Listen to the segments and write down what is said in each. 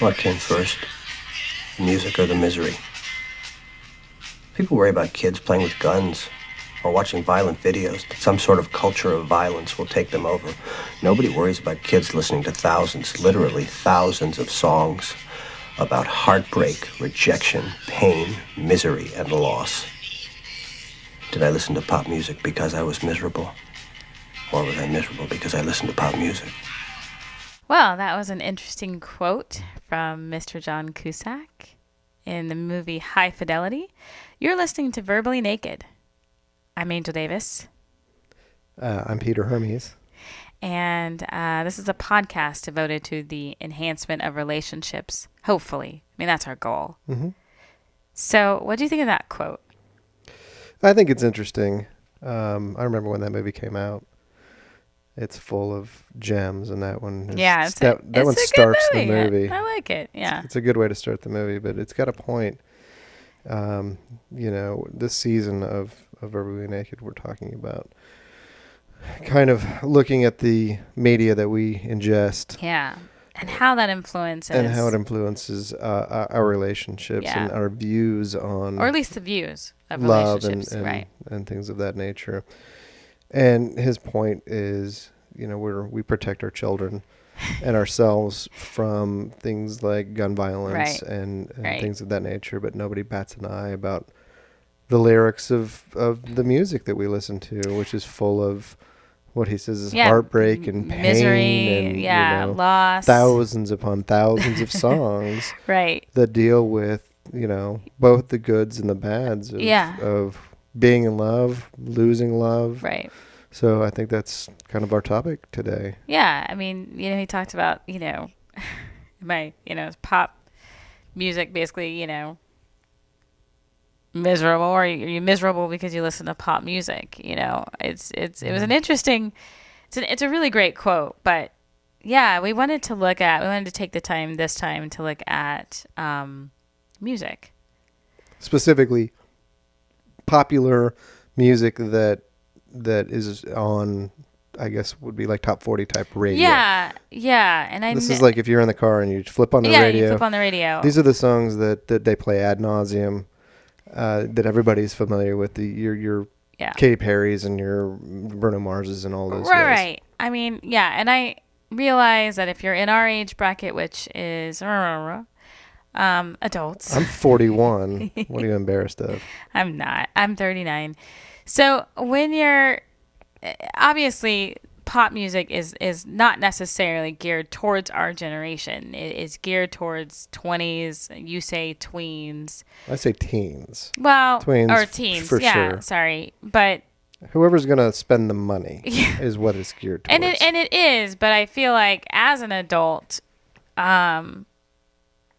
What came first, the music or the misery? People worry about kids playing with guns or watching violent videos, that some sort of culture of violence will take them over. Nobody worries about kids listening to thousands, literally thousands of songs about heartbreak, rejection, pain, misery, and loss. Did I listen to pop music because I was miserable? Or was I miserable because I listened to pop music? Well, that was an interesting quote from Mr. John Cusack in the movie High Fidelity. You're listening to Verbally Naked. I'm Angel Davis. I'm Peter Hermes. And this is a podcast devoted to the enhancement of relationships, hopefully. I mean, that's our goal. Mm-hmm. So what do you think of that quote? I think it's interesting. I remember when that movie came out. It's full of gems, and that one is, that one starts the movie. I like it. Yeah, it's a good way to start the movie, but it's got a point. This season of Verbally Naked, we're talking about kind of looking at the media that we ingest. Yeah, and how that influences. And how it influences our relationships and our views on... Or at least the views of love relationships, right. And things of that nature. And his point is, we protect our children and ourselves from things like gun violence and things of that nature, but nobody bats an eye about the lyrics of the music that we listen to, which is full of what he says is heartbreak and pain, misery, and loss. Thousands upon thousands of songs that deal with, both the goods and the bads of being in love, losing love. Right. So I think that's kind of our topic today. Yeah. I mean, he talked about, pop music basically, miserable, or you're miserable because you listen to pop music. It was an interesting, it's a really great quote, but yeah, we wanted to take the time this time to look at music. Specifically popular music that is on, I guess, would be like top 40 type radio. Yeah. And this is like if you're in the car and you flip on the radio. Yeah, you flip on the radio. These are the songs that they play ad nauseum, that everybody's familiar with. Your Katy Perry's and your Bruno Mars's and all those guys. Right. I mean, yeah, and I realize that if you're in our age bracket, which is adults. I'm 41. What are you embarrassed of? I'm not. I'm 39. So when you're, obviously, pop music is not necessarily geared towards our generation. It is geared towards 20s. You say tweens. I say teens. Well, tweens or teens. For sure. Sorry, but whoever's gonna spend the money is what it's geared towards. And it is, but I feel like as an adult,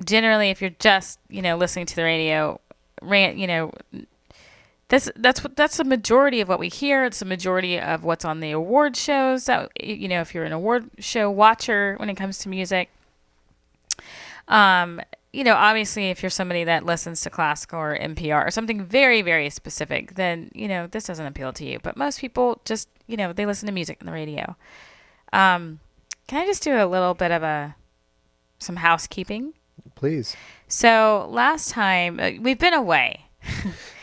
generally, if you're just listening to the radio, that's the majority of what we hear. It's the majority of what's on the award shows. So, if you're an award show watcher when it comes to music, obviously if you're somebody that listens to classical or NPR or something very, very specific, then, this doesn't appeal to you. But most people just, they listen to music on the radio. Can I just do a little bit of some housekeeping? Please. So last time, we've been away.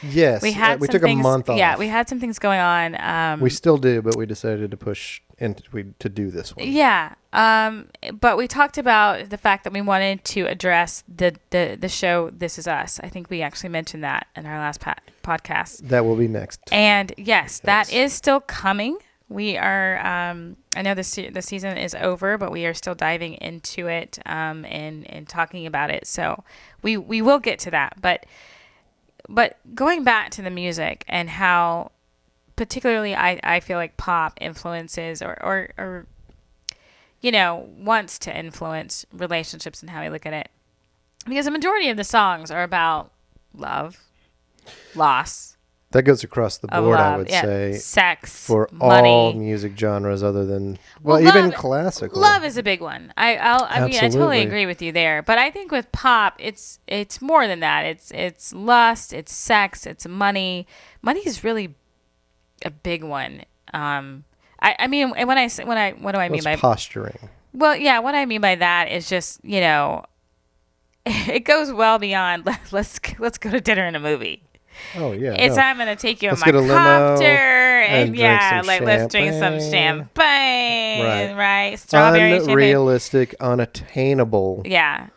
Yes, we took a month off. Yeah, we had some things going on. We still do, but we decided to push to do this one. Yeah, but we talked about the fact that we wanted to address the show This Is Us. I think we actually mentioned that in our last podcast. That will be next. And yes, that is still coming. We are. I know the season is over, but we are still diving into it and talking about it. So we will get to that, But going back to the music and how particularly I feel like pop influences or wants to influence relationships and how we look at it. Because the majority of the songs are about love, loss. That goes across the board, I would say. Sex, for money. All music genres other than, even classical. Love is a big one. I mean, I totally agree with you there. But I think with pop, it's more than that. It's lust, it's sex, it's money. Money is really a big one. I mean, and what do I mean by posturing? Well, yeah, what I mean by that is just, it goes well beyond let's go to dinner and a movie. Oh yeah, it's no. I'm gonna take you Let's on my get a limo copter and and yeah, drink some like let's drink some champagne. champagne, right? Strawberry champagne. Unrealistic, unattainable. Yeah.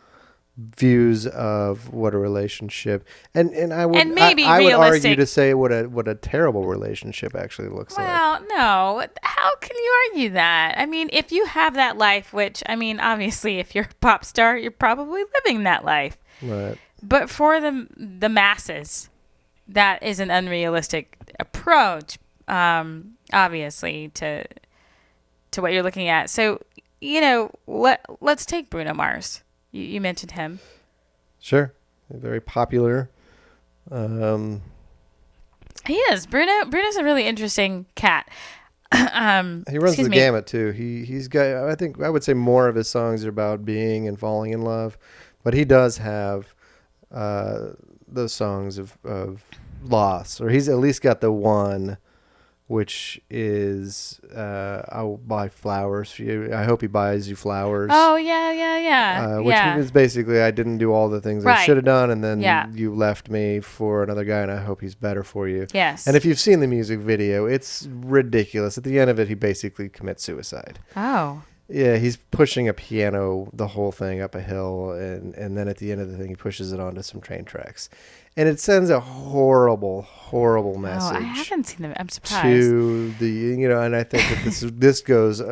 Views of what a relationship and I would And maybe I would argue realistic- to say what a terrible relationship actually looks like. Well, no. How can you argue that? I mean, if you have that life, which I mean, obviously, if you're a pop star, you're probably living that life. Right. But for the masses, that is an unrealistic approach, obviously, to what you're looking at. So, let's take Bruno Mars. You mentioned him. Sure. Very popular. He is. Bruno's a really interesting cat. He runs the gamut too. He's got, I think I would say more of his songs are about being and falling in love, but he does have those songs of loss, or he's at least got the one which is I'll buy flowers for you. I hope he buys you flowers. Oh yeah. Which is basically I didn't do all the things I should have done, and then you left me for another guy, and I hope he's better for you. Yes. And if you've seen the music video, it's ridiculous. At the end of it, he basically commits suicide. Oh. Yeah, he's pushing a piano the whole thing up a hill, and then at the end of the thing, he pushes it onto some train tracks. And it sends a horrible, horrible message. Oh, I haven't seen them. I'm surprised. To the, and I think that this goes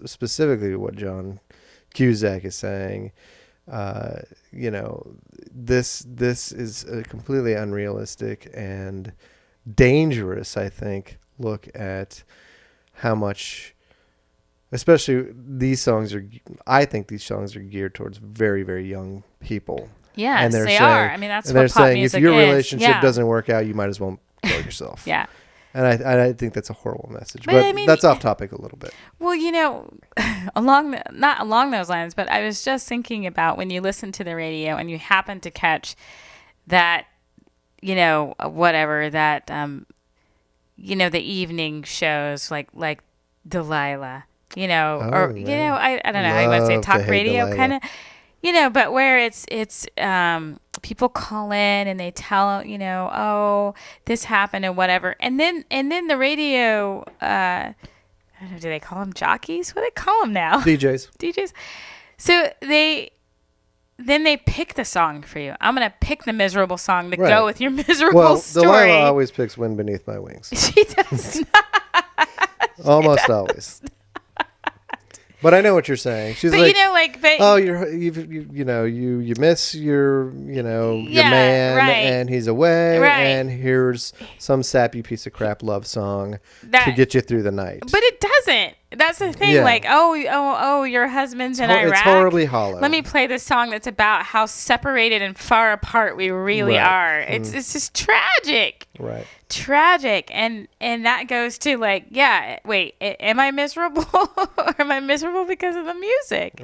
specifically to what John Cusack is saying. This is a completely unrealistic and dangerous, I think, look at how much, especially I think these songs are geared towards very, very young people. Yes, they are. I mean, that's what pop music is. If your relationship doesn't work out, you might as well kill yourself. Yeah. And I think that's a horrible message. But I mean, that's off topic a little bit. Well, not along those lines, but I was just thinking about when you listen to the radio and you happen to catch that, whatever, that, the evening shows like Delilah, I don't know how you want to say talk radio kind of. But where it's people call in and they tell, oh, this happened and whatever. And then the radio, I don't know, do they call them jockeys? What do they call them now? DJs. So they pick the song for you. I'm going to pick the miserable song to go with your miserable story. Well, Delilah always picks Wind Beneath My Wings. She does not. Almost always. But I know what you're saying. She's you miss your man, right. and he's away, right. and here's some sappy piece of crap love song to get you through the night. But it doesn't. That's the thing. Yeah. Like, your husband's in Iraq. It's horribly hollow. Let me play this song that's about how separated and far apart we really are. It's just tragic. Right. Tragic. And that goes to wait, am I miserable? Or am I miserable because of the music?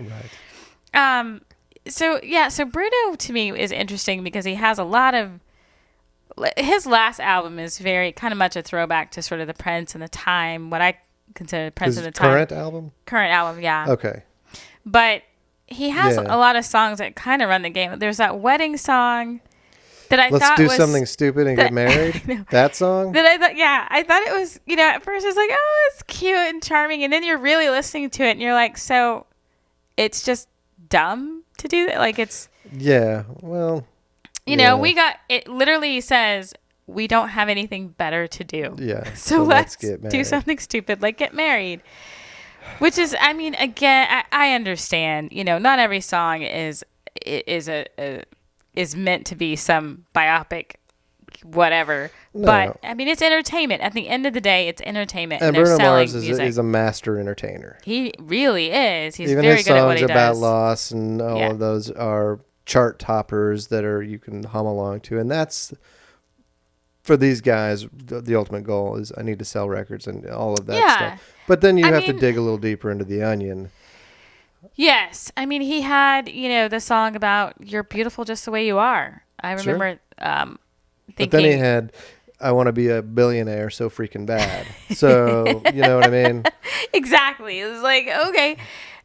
Right. So Bruno to me is interesting because he has a lot of, his last album is very kind of much a throwback to sort of the Prince and the time, what I consider Prince of the time. Current album, yeah. Okay. But he has a lot of songs that kind of run the game. There's that wedding song that I thought was... Let's do something stupid and get married? That song? That I thought it was, at first it's like, oh, it's cute and charming. And then you're really listening to it and you're like, so it's just dumb to do that? Like it's... Yeah, well... we got... It literally says... We don't have anything better to do. Yeah. So let's do something stupid, like get married. Which is, I mean, again, I understand. Not every song is meant to be some biopic, whatever. No. But I mean, it's entertainment. At the end of the day, it's entertainment. And Bruno Mars is a master entertainer. He really is. He's even very good at what he does. Even his songs about loss and all of those are chart toppers that you can hum along to, and that's. For these guys, the ultimate goal is I need to sell records and all of that stuff. But then you have to dig a little deeper into the onion. Yes. I mean, he had, the song about you're beautiful just the way you are. I remember thinking. But then he had I want to be a billionaire so freaking bad. So, you know what I mean? Exactly. It was like, okay.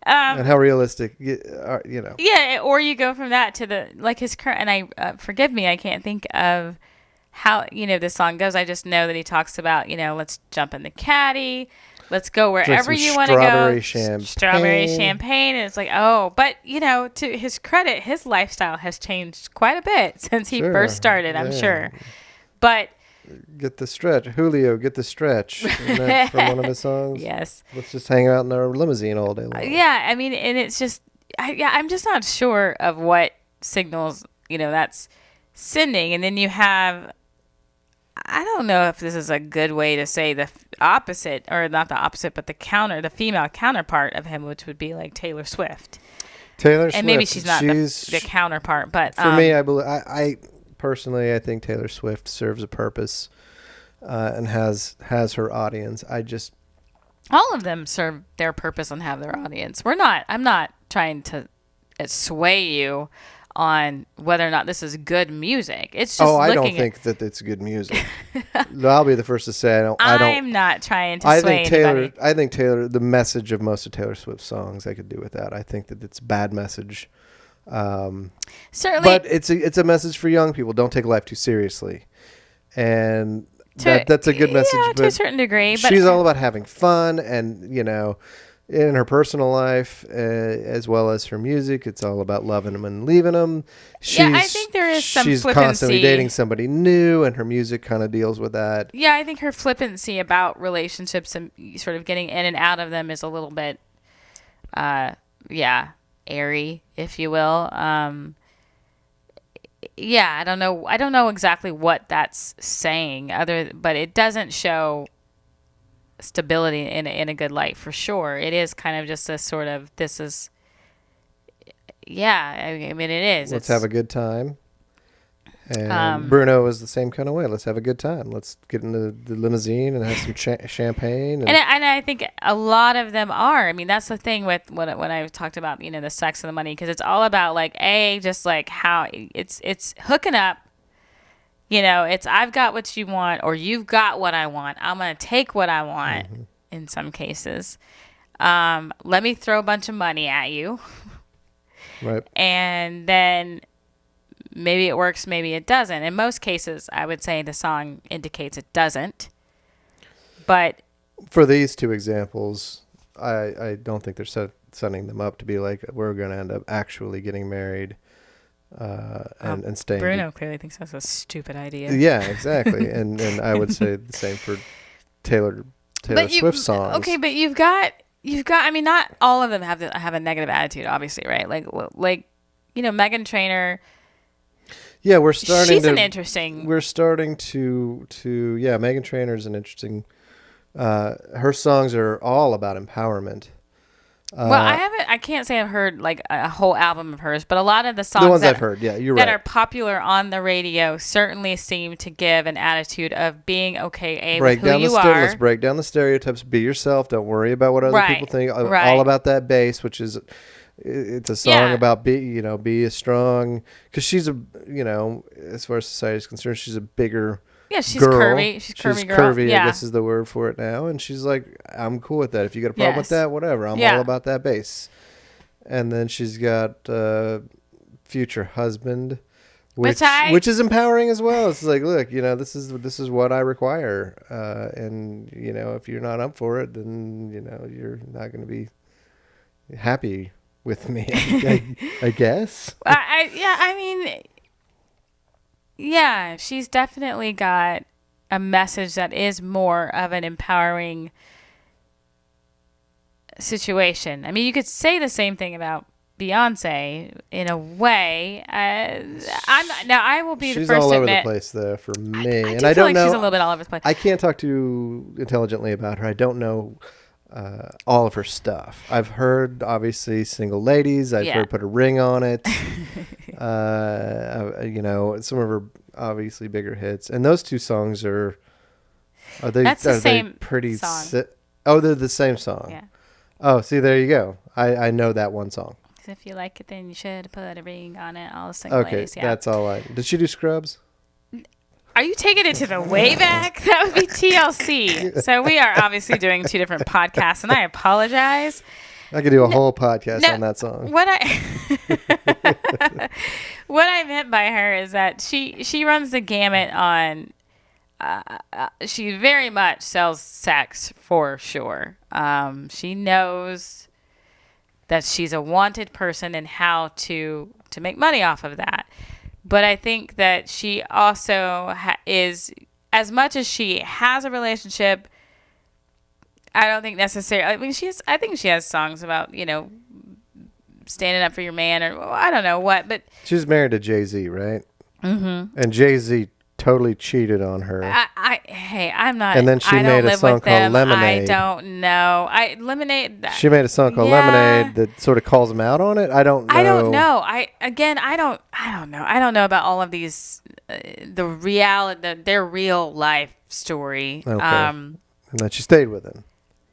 And how realistic, Yeah, or you go from that to the like his current. And I forgive me, I can't think of how this song goes. I just know that he talks about let's jump in the caddy, let's go wherever you want to go. Strawberry champagne, and it's like but to his credit, his lifestyle has changed quite a bit since he first started. I'm sure, but. Get the stretch, Julio. Get the stretch. Isn't that from one of his songs? Yes. Let's just hang out in our limousine all day long. Yeah, I mean, and it's just, I'm just not sure of what signals that's sending. And then you have, I don't know if this is a good way to say the opposite, or not the opposite, but the female counterpart of him, which would be like Taylor Swift. And maybe she's not the counterpart, but for me, I believe personally, I think Taylor Swift serves a purpose and has her audience. All of them serve their purpose and have their audience. I'm not trying to sway you on whether or not this is good music. It's just I don't think that it's good music. I'll be the first to say I'm not trying to sway anybody. I think Taylor, the message of most of Taylor Swift's songs, I could do with that. I think that it's a bad message. Certainly, but it's a message for young people. Don't take life too seriously, and that's a good message. Yeah, to a certain degree. But she's all about having fun, and in her personal life as well as her music, it's all about loving them and leaving them. I think there is some she's flippancy. Constantly dating somebody new, and her music kind of deals with that. Yeah, I think her flippancy about relationships and sort of getting in and out of them is a little bit, airy, if you will. I don't know exactly what that's saying, but it doesn't show stability in a good light for sure. It is kind of just a sort of it is. Let's have a good time. And Bruno is the same kind of way. Let's have a good time. Let's get into the limousine and have some champagne. And I think a lot of them are. I mean, that's the thing with when I talked about the sex and the money, because it's all about just like how it's hooking up. It's I've got what you want, or you've got what I want. I'm gonna take what I want. Mm-hmm. In some cases, let me throw a bunch of money at you. Right. And then. Maybe it works, maybe it doesn't. In most cases, I would say the song indicates it doesn't. But for these two examples, I don't think they're setting them up to be like, we're going to end up actually getting married and staying. Bruno clearly thinks that's a stupid idea. Yeah, exactly. and I would say the same for Taylor Swift songs. Okay, but you've got. I mean, not all of them have a negative attitude, obviously, right? Like Meghan Trainor. Yeah, we're starting. She's an interesting. We're starting to Meghan Trainor is an interesting. Her songs are all about empowerment. Well, I can't say I've heard like a whole album of hers, but a lot of the songs ones I've heard, you're right, that are popular on the radio certainly seem to give an attitude of being okay with who you are. Let's break down the stereotypes. Be yourself. Don't worry about what other people think. Right. All about that bass, which is. It's a song about be a strong, because she's as far as society is concerned, she's a bigger she's girl. Curvy. She's curvy. I guess is the word for it now. And she's like, I'm cool with that. If you got a problem with that, whatever. I'm all about that bass. And then she's got future husband, which is empowering as well. It's like, look, this is what I require, and if you're not up for it, then you're not going to be happy with me, I guess. She's definitely got a message that is more of an empowering situation. I mean, you could say the same thing about Beyonce in a way. I will be the first to admit. She's all over the place there for me. I don't know. She's a little bit all over the place. I can't talk too intelligently about her. I don't know all of her stuff. I've heard, obviously, Single Ladies. I've heard Put a Ring on It. Some of her obviously bigger hits. And those two songs are they same pretty song. They're the same song. Yeah. Oh, see, there you go. I know that one song. If you like it, then you should put a ring on it. All the Single Ladies. Okay, that's all Did she do Scrubs? Are you taking it to the way back? That would be TLC. So we are obviously doing two different podcasts, and I apologize. I could do a whole podcast on that song. What what I meant by her is that she runs the gamut on. She very much sells sex for sure. She knows that she's a wanted person and how to make money off of that. But I think that she also is, as much as she has a relationship, I don't think necessarily. I mean, I think she has songs about standing up for your man, or I don't know what. But she's married to Jay-Z, right? Mm-hmm. And Jay-Z totally cheated on her. I'm not. And then she made a song called Lemonade. I don't know. Lemonade. She made a song called Lemonade that sort of calls him out on it. I don't know. I don't know. I don't know. I don't know about all of these. Their real life story. Okay. And then she stayed with him.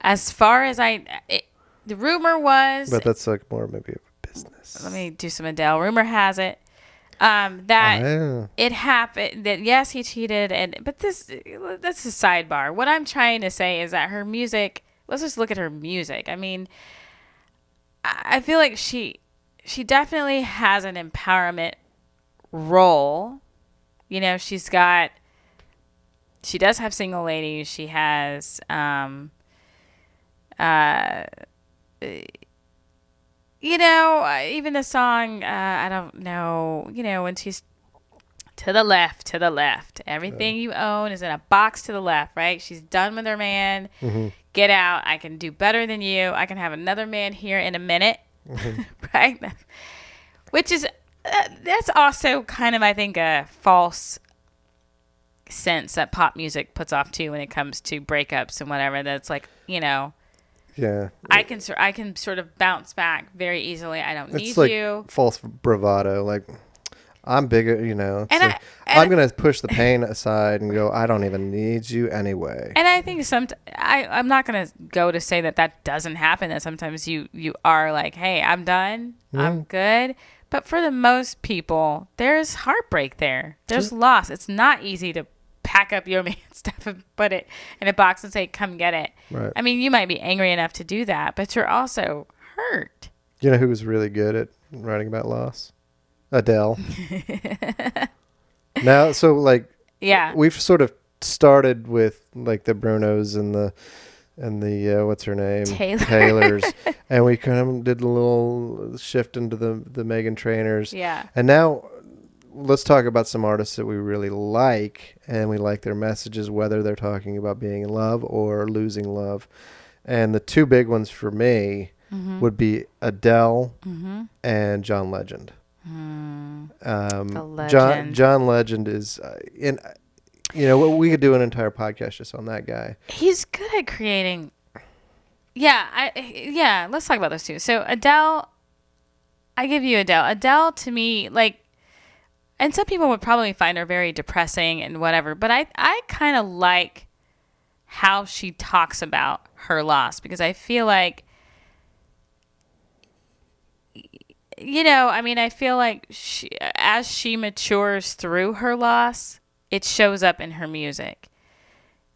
As far as the rumor was. But that's like more maybe of a business. Let me do some Adele. Rumor has it. That it happened, that yes, he cheated, but that's a sidebar. What I'm trying to say is that her music, let's just look at her music. I mean, I feel like she definitely has an empowerment role. She does have single ladies. She has, even the song, I don't know, when she's to the left, everything you own is in a box to the left, right? She's done with her man. Mm-hmm. Get out. I can do better than you. I can have another man here in a minute, mm-hmm. Right? Which is, that's also kind of, I think, a false sense that pop music puts off too when it comes to breakups and whatever. That's like, yeah, I can sort of bounce back very easily. I don't need like you. False bravado, like I'm bigger, I'm gonna push the pain aside and go. I don't even need you anyway. And I think I'm not gonna go to say that doesn't happen. That sometimes you are like, hey, I'm done. Mm-hmm. I'm good. But for the most people, there's heartbreak there. There's loss. It's not easy to pack up your man's stuff and put it in a box and say, come get it. Right. I mean, you might be angry enough to do that, but you're also hurt. You know who was really good at writing about loss? Adele. Now, so like, yeah, we've sort of started with like the Brunos and the what's her name? Taylor's. And we kind of did a little shift into the Meghan Trainors. Yeah. And now let's talk about some artists that we really like, and we like their messages, whether they're talking about being in love or losing love. And the two big ones for me mm-hmm. would be Adele mm-hmm. and John Legend. The Legend. John Legend is, we could do an entire podcast just on that guy. He's good at creating. Yeah, let's talk about those two. So Adele, I give you Adele. Adele to me, like, and some people would probably find her very depressing and whatever, but I kind of like how she talks about her loss, because I feel like, I feel like as she matures through her loss, it shows up in her music.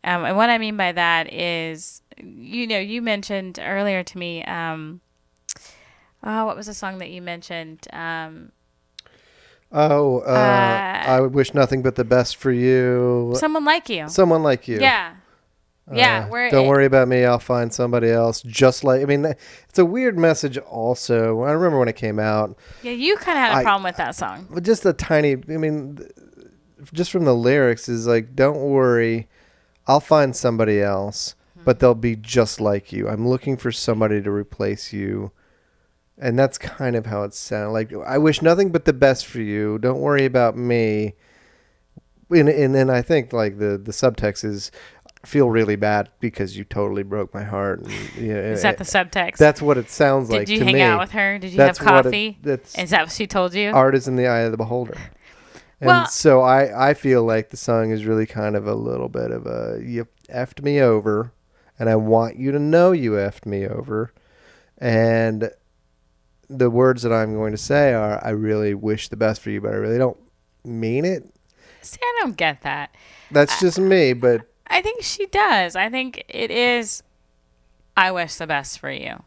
And what I mean by that is, you mentioned earlier to me, what was the song that you mentioned? I would wish nothing but the best for you. Someone like you. Someone like you. Yeah. Yeah. Don't worry about me. I'll find somebody else. Just like, it's a weird message also. I remember when it came out. Yeah, you kind of had a problem with that song. Just a tiny, just from the lyrics is like, don't worry, I'll find somebody else, but they'll be just like you. I'm looking for somebody to replace you. And that's kind of how it sounds. Like, I wish nothing but the best for you. Don't worry about me. And then I think like the subtext is, feel really bad because you totally broke my heart. And, is that the subtext? That's what it sounds like to me. Did you hang out with her? Did you have coffee? Is that what she told you? Art is in the eye of the beholder. And so I feel like the song is really kind of a little bit of a, you effed me over, and I want you to know you effed me over. And the words that I'm going to say are, I really wish the best for you, but I really don't mean it. See, I don't get that. That's just me, but I think she does. I think it is, I wish the best for you.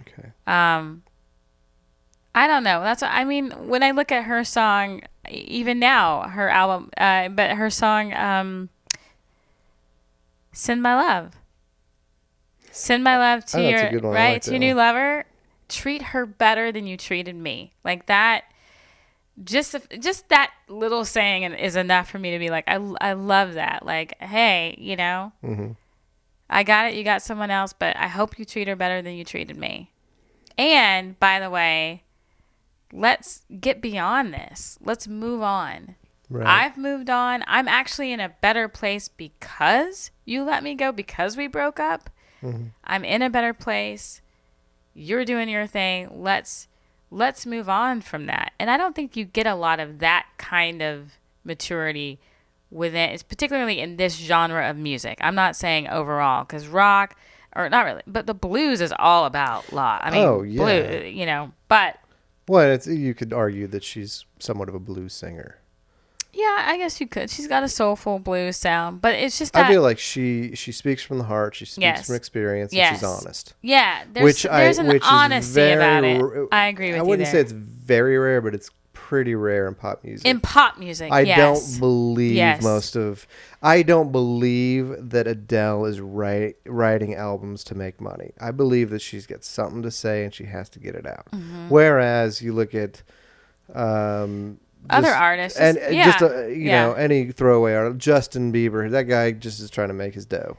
Okay. Okay. I don't know. That's what, I mean, when I look at her song, even now, her album, but her song, Send My Love. Send my love to that's your a good one. right like to your new lover. Treat her better than you treated me. Like that. Just that little saying is enough for me to be like, I love that. Like, hey, Mm-hmm. I got it. You got someone else, but I hope you treat her better than you treated me. And by the way, let's get beyond this. Let's move on. Right. I've moved on. I'm actually in a better place because you let me go, because we broke up. Mm-hmm. I'm in a better place. You're doing your thing. Let's move on from that. And I don't think you get a lot of that kind of maturity within, it's particularly in this genre of music. I'm not saying overall, because rock, or not really, but the blues is all about law. I mean, blue, but. Well, you could argue that she's somewhat of a blues singer. Yeah, I guess you could. She's got a soulful blues sound, but it's just that I feel like she speaks from the heart. She speaks from experience, and she's honest. Yeah, there's an honesty about it. I agree with you. I wouldn't say it's very rare, but it's pretty rare in pop music. In pop music, I don't believe I don't believe that Adele is writing albums to make money. I believe that she's got something to say and she has to get it out. Mm-hmm. Whereas you look at other artists, and any throwaway artist, Justin Bieber, that guy just is trying to make his dough.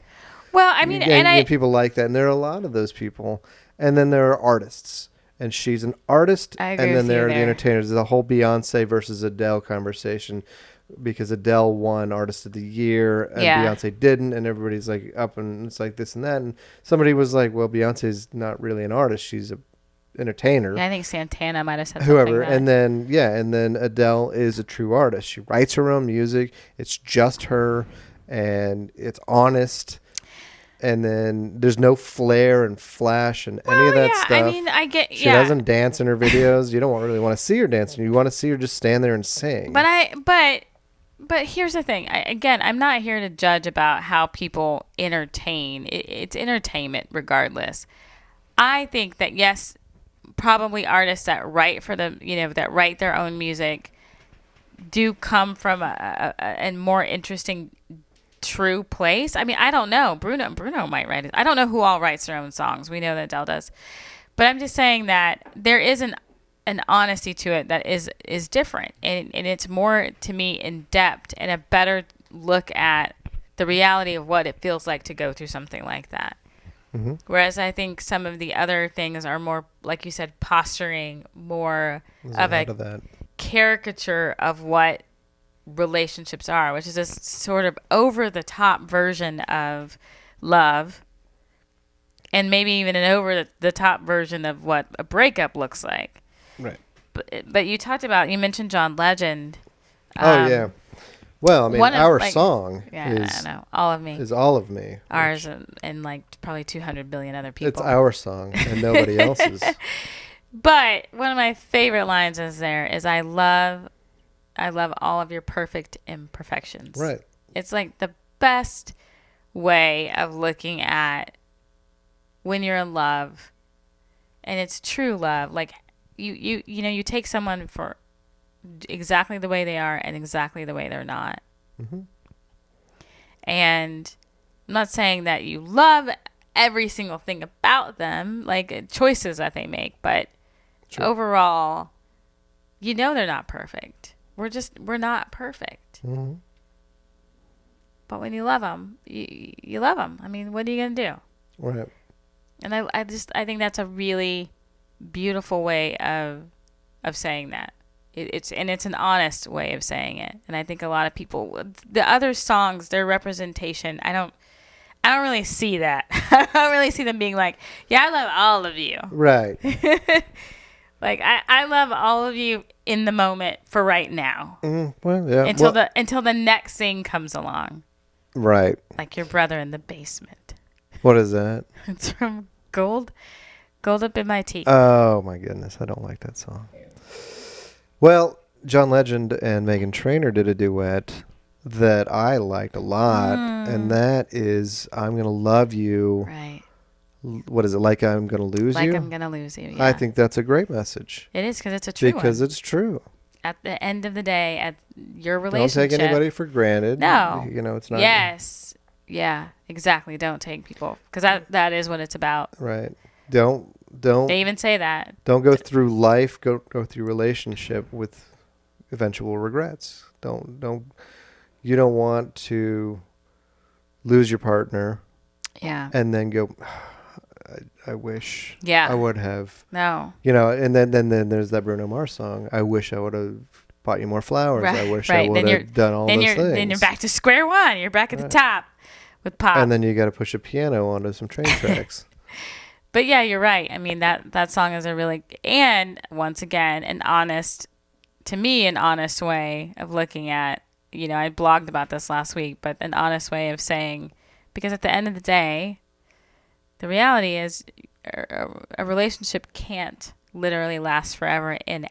Well, I mean, and people like that, and there are a lot of those people. And then there are artists, and she's an artist. And then there are the entertainers. There's a whole Beyonce versus Adele conversation, because Adele won Artist of the Year and Beyonce didn't, and everybody's like up, and it's like this and that. And somebody was like, "Well, Beyonce's not really an artist; she's a entertainer." Yeah, I think Santana might have said whoever, something and then Adele is a true artist. She writes her own music. It's just her, and it's honest. And then there's no flair and flash and any of that stuff. I mean, I get. She doesn't dance in her videos. You don't really want to see her dancing. You want to see her just stand there and sing. But here's the thing. I'm not here to judge about how people entertain. It's entertainment regardless. I think that yes, probably artists that write for them, that write their own music, do come from a more interesting, true place. I mean, I don't know. Bruno might write it. I don't know who all writes their own songs. We know that Adele does, but I'm just saying that there is an honesty to it that is different, and it's more, to me, in depth and a better look at the reality of what it feels like to go through something like that. Mm-hmm. Whereas I think some of the other things are more, like you said, posturing, more of a caricature of what relationships are, which is a sort of over-the-top version of love, and maybe even an over-the-top version of what a breakup looks like. Right. But you mentioned John Legend. Oh, yeah. Well, I mean, our song I know. All of Me. Is All of Me. Ours and like probably 200 billion other people. It's our song and nobody else's. But one of my favorite lines is I love all of your perfect imperfections. Right. It's like the best way of looking at when you're in love, and it's true love. Like you take someone for exactly the way they are and exactly the way they're not. Mm-hmm. And I'm not saying that you love every single thing about them, like choices that they make, but overall, they're not perfect. We're not perfect. Mm-hmm. But when you love them, you love them. I mean, what are you going to do? Right. And I think that's a really beautiful way of saying that. It's an honest way of saying it. And I think a lot of people, the other songs, their representation, I don't really see that. I don't really see them being like, yeah, I love all of you. Right. Like I love all of you in the moment for right now. Mm-hmm. Well, yeah. Until the next thing comes along. Right. Like Your Brother in the Basement. What is that? It's from Gold Up in My Teeth. Oh my goodness, I don't like that song. Well, John Legend and Meghan Trainor did a duet that I liked a lot, and that is I'm Gonna Love You. Right. what is it, like I'm gonna lose like you? I'm gonna lose you. Yeah. I think that's a great message. It is, because it's a true because one. it's true. At the end of the day, at your relationship, Don't take anybody for granted. No. It's not. Yes. Yeah. Exactly. Don't take people, because that is what it's about. Right. Don't. They even say that. Don't go through life. Go through relationship with eventual regrets. Don't. You don't want to lose your partner. Yeah. And then go. I wish. Yeah. I would have. No. And then there's that Bruno Mars song. I wish I would have bought you more flowers. Right. I wish I would have done all those things. Then you're back to square one. You're back at the top with pop. And then you got to push a piano onto some train tracks. But yeah, you're right. I mean, that song is a really, and once again, an honest way of looking at, I blogged about this last week, but an honest way of saying, because at the end of the day, the reality is a relationship can't literally last forever in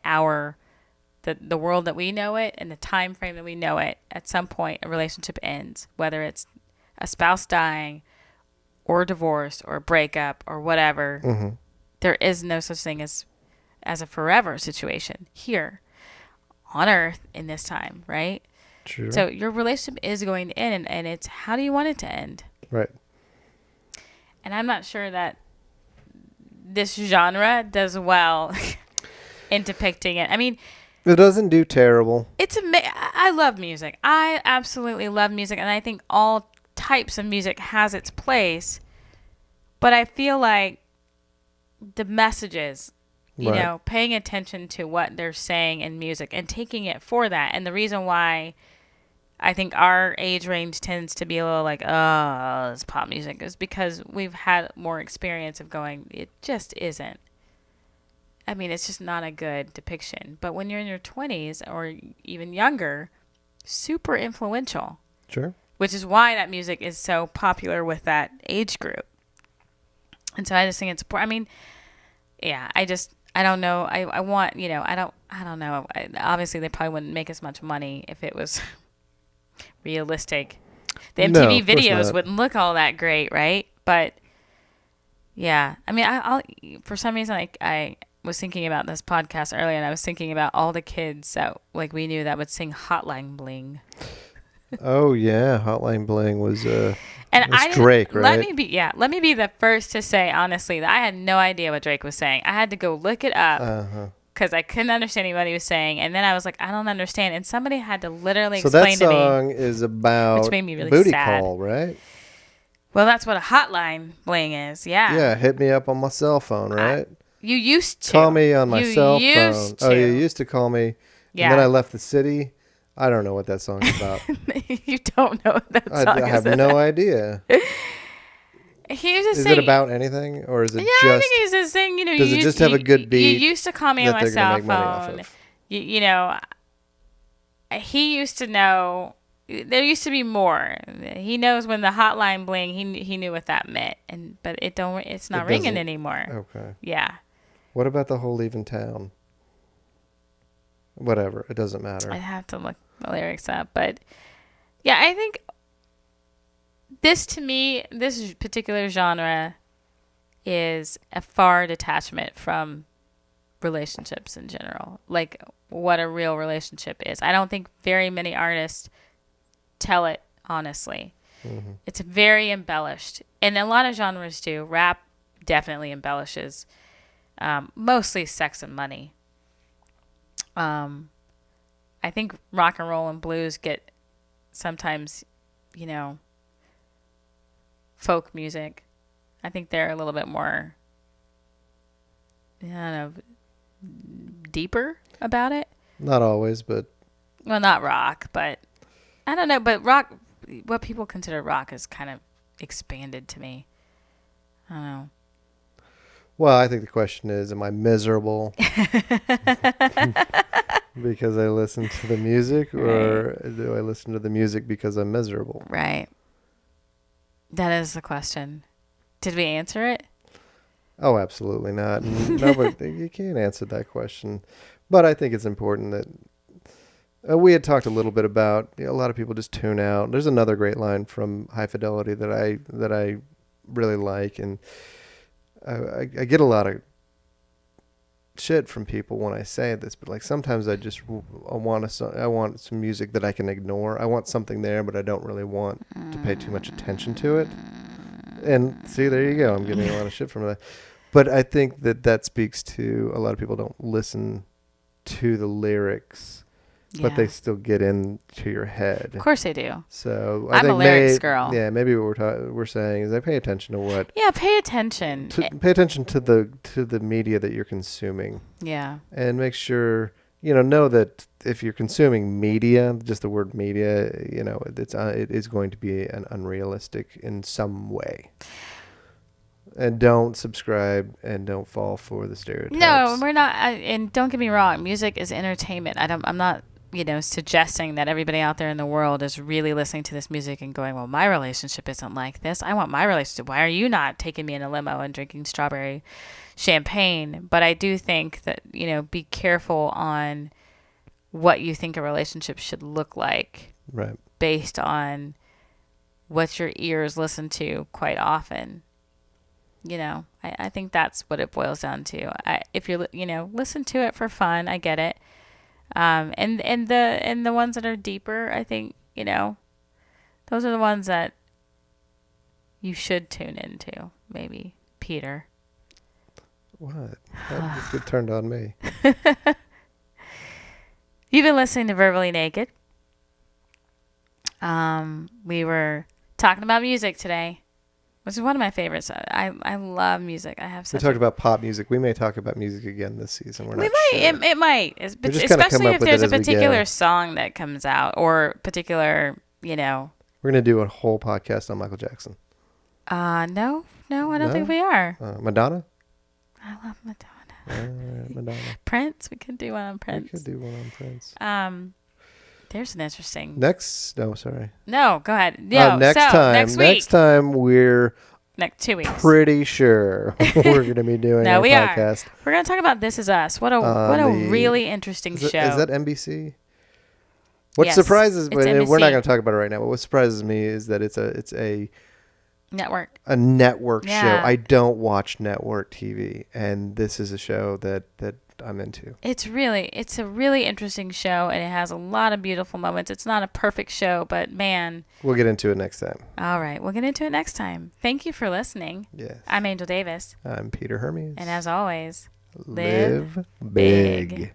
the world that we know it and the time frame that we know it. At some point, a relationship ends, whether it's a spouse dying or divorce or breakup or whatever. Mm-hmm. There is no such thing as a forever situation here on earth in this time, right? True. So your relationship is going to end, and it's, how do you want it to end? Right. And I'm not sure that this genre does well in depicting it. I mean, it doesn't do terrible. I love music. I absolutely love music, and I think all types of music has its place. But I feel like the messages, paying attention to what they're saying in music and taking it for that. And the reason why I think our age range tends to be a little like, oh, it's pop music, is because we've had more experience of going, it just isn't. I mean, it's just not a good depiction. But when you're in your 20s or even younger, super influential. Sure. Which is why that music is so popular with that age group. And so I just think it's important. I mean, yeah, I don't know. I want, I don't know. Obviously, they probably wouldn't make as much money if it was realistic. The MTV videos wouldn't look all that great, right? But yeah, I mean, I'll for some reason I was thinking about this podcast earlier, and I was thinking about all the kids that we knew that would sing Hotline Bling. Oh yeah, Hotline Bling was was Drake, right? Let me be the first to say honestly that I had no idea what Drake was saying. I had to go look it up because I couldn't understand what he was saying, and then I was like, I don't understand, and somebody had to literally explain to me. So that song is about which made me really booty sad. call, right? Well, that's what a Hotline Bling is. Yeah. Yeah, hit me up on my cell phone, right? You used to call me on my cell phone. To. Oh, you used to call me. Yeah. And then I left the city. I don't know what that song's about. You don't know what that song is. I have no idea. He was just is saying, it about anything, or is it just? Yeah, I think he's just saying, does it just have a good beat? You used to call me on my cell phone. He used to know. There used to be more. He knows when the hotline bling. He knew what that meant, but it's not ringing anymore. Okay. Yeah. What about the whole leaving town? Whatever, it doesn't matter. I'd have to look the lyrics up, but yeah, I think this particular genre is a far detachment from relationships in general, like what a real relationship is. I don't think very many artists tell it honestly. Mm-hmm. It's very embellished, and a lot of genres do. Rap definitely embellishes, mostly sex and money. I think rock and roll and blues get sometimes, folk music. I think they're a little bit more, I don't know, deeper about it. Not always, but. Well, not rock, but I don't know. But rock, what people consider rock is kind of expanded to me. I don't know. Well, I think the question is, am I miserable because I listen to the music, or do I listen to the music because I'm miserable? Right. That is the question. Did we answer it? Oh, absolutely not. Nobody, you can't answer that question. But I think it's important that we had talked a little bit about, a lot of people just tune out. There's another great line from High Fidelity that I really like, and I get a lot of shit from people when I say this, but like sometimes I want some music that I can ignore. I want something there, but I don't really want to pay too much attention to it. And see, there you go. I'm getting a lot of shit from that. But I think that speaks to a lot of people don't listen to the lyrics, but they still get into your head. Of course they do. So I'm a lyrics girl. Yeah, maybe what we're saying is I pay attention to what. Yeah, pay attention. Pay attention to the media that you're consuming. Yeah. And make sure know that if you're consuming media, just the word media, it is going to be an unrealistic in some way. And don't subscribe and don't fall for the stereotypes. No, we're not. And don't get me wrong, music is entertainment. I'm not, suggesting that everybody out there in the world is really listening to this music and going, well, my relationship isn't like this. I want my relationship. Why are you not taking me in a limo and drinking strawberry champagne? But I do think that, be careful on what you think a relationship should look like. Right. Based on what your ears listen to quite often. I think that's what it boils down to. If you're, listen to it for fun, I get it. And the ones that are deeper, I think, those are the ones that you should tune into. Maybe Peter. What? That just get turned on me. You've been listening to Verbally Naked. We were talking about music today. Which is one of my favorites. I love music. We talked about pop music. We may talk about music again this season. We're not sure. It might. Especially if there's a particular song that comes out or particular, We're going to do a whole podcast on Michael Jackson. No, I don't think we are. Madonna? I love Madonna. Madonna. Prince? We could do one on Prince. We could do one on Prince. There's an interesting. No, go ahead. Next week. Next time we're. Next 2 weeks. Pretty sure we're going to be doing a podcast. We're going to talk about This Is Us. What a really interesting show. Is that NBC? What surprises me, we're not going to talk about it right now, but what surprises me is that it's a network. A network show. I don't watch network TV, and this is a show that I'm into. It's a really interesting show, and it has a lot of beautiful moments. It's not a perfect show, but man. We'll get into it next time. All right. We'll get into it next time. Thank you for listening. Yes. I'm Angel Davis. I'm Peter Hermes. And as always, live big.